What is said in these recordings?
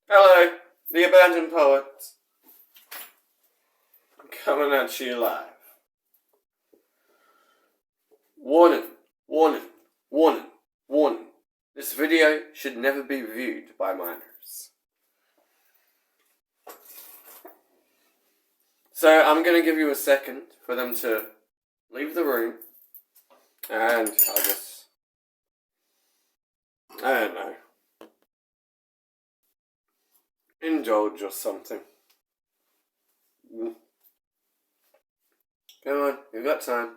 Hello, the Abandoned Poet, coming at you live. Warning, warning, warning, warning. This video should never be viewed by minors. So I'm going to give you a second for them to leave the room, and I don't know, indulge or something. Come on, you've got time.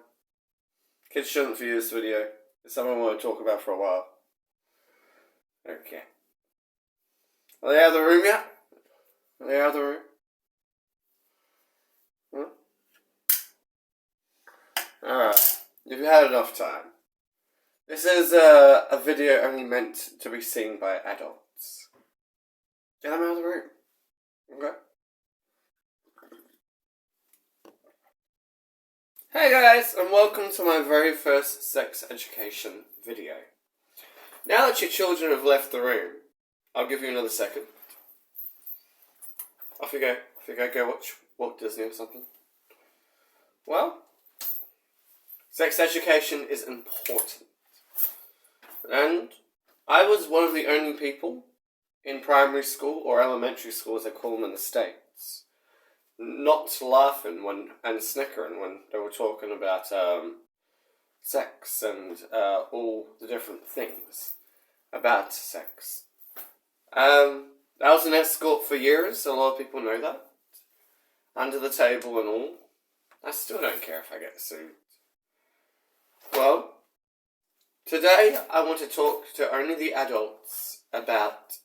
Kids shouldn't view this video. It's something I want to talk about for a while. Okay. Are they out of the room yet? Are they out of the room? Alright. You've had enough time. This is a video only meant to be seen by adults. Get them out of the room. Okay? Hey guys, and welcome to my very first sex education video. Now that your children have left the room, I'll give you another second. Off you go. Go watch Walt Disney or something. Well, sex education is important. And I was one of the only people in primary school, or elementary school as they call them in the States, not laughing and snickering when they were talking about sex and all the different things about sex. I was an escort for years, a lot of people know that. Under the table and all. I still don't care if I get sued. Well, today I want to talk to only the adults about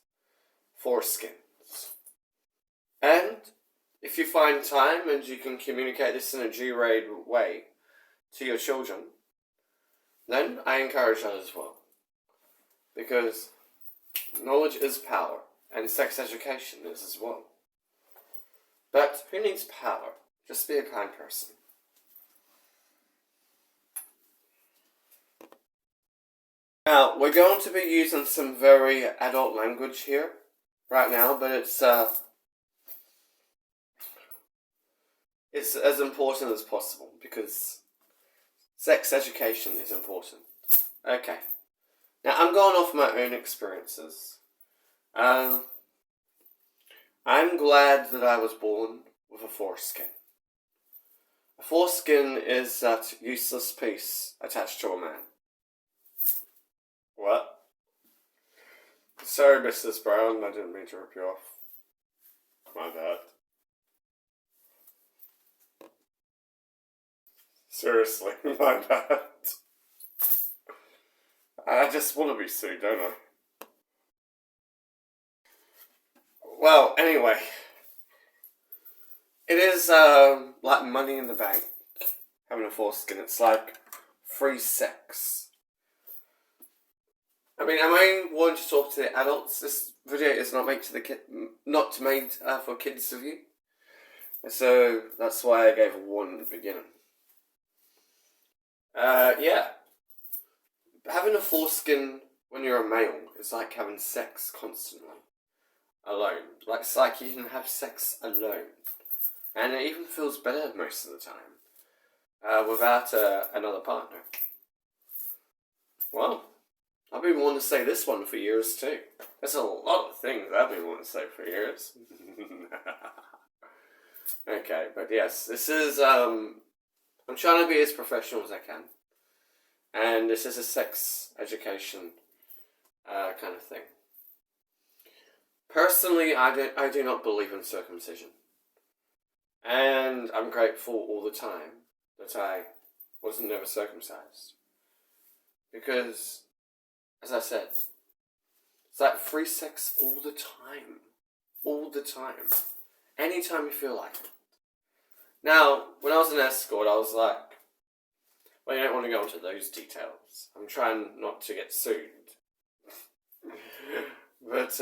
foreskins. And if you find time and you can communicate this in a G-rated way to your children, then I encourage that as well. Because knowledge is power, and sex education is as well. But who needs power? Just be a kind person. Now, we're going to be using some very adult language here right now, but it's as important as possible because sex education is important. Okay. Now, I'm going off my own experiences. I'm glad that I was born with a foreskin. A foreskin is that useless piece attached to a man. What? Sorry, Mrs. Brown, I didn't mean to rip you off. My bad. Seriously, my bad. I just want to be sued, don't I? Well, anyway. It is, like money in the bank. Having a foreskin, it's like free sex. I mean, am I wanting to talk to the adults? This video is not made for kids to view. So that's why I gave a warning at the beginning. Yeah. Having a foreskin when you're a male is like having sex constantly. Alone. It's like you can have sex alone. And it even feels better most of the time. Without another partner. Well, I've been wanting to say this one for years too. There's a lot of things I've been wanting to say for years. Okay, but yes, this is, I'm trying to be as professional as I can. And this is a sex education kind of thing. Personally, I do not believe in circumcision. And I'm grateful all the time that I was never circumcised. Because, as I said, it's like free sex all the time. All the time. Anytime you feel like it. Now, when I was an escort, I was like, well, you don't want to go into those details. I'm trying not to get sued. But,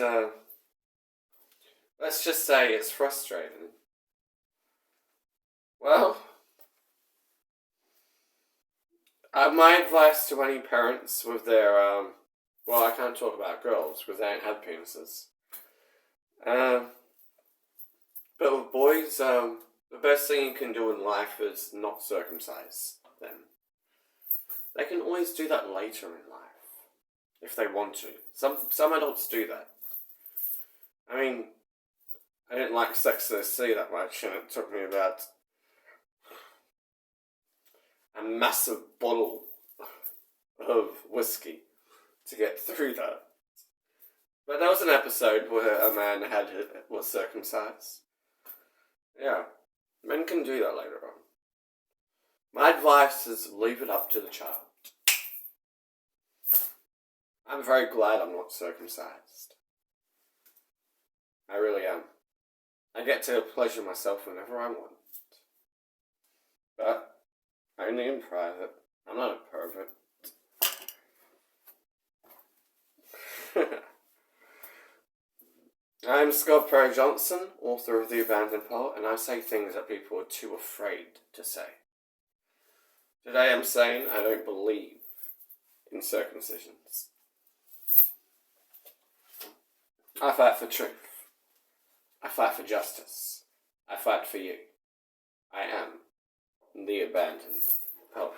let's just say it's frustrating. Well, my advice to any parents with their, well, I can't talk about girls because they don't have penises. But with boys, the best thing you can do in life is not circumcise them. They can always do that later in life, if they want to. Some adults do that. I mean, I didn't like Sex and the City that much, and it took me about a massive bottle of whiskey to get through that. But there was an episode where a man was circumcised. Yeah, men can do that later on. My advice is leave it up to the child. I'm very glad I'm not circumcised. I really am. I get to pleasure myself whenever I want. But only in private. I'm not a pervert. I'm Scott Perry Johnson, author of The Abandoned Poet, and I say things that people are too afraid to say. Today I'm saying I don't believe in circumcisions. I fight for truth. I fight for justice. I fight for you. I am the Abandoned Poet.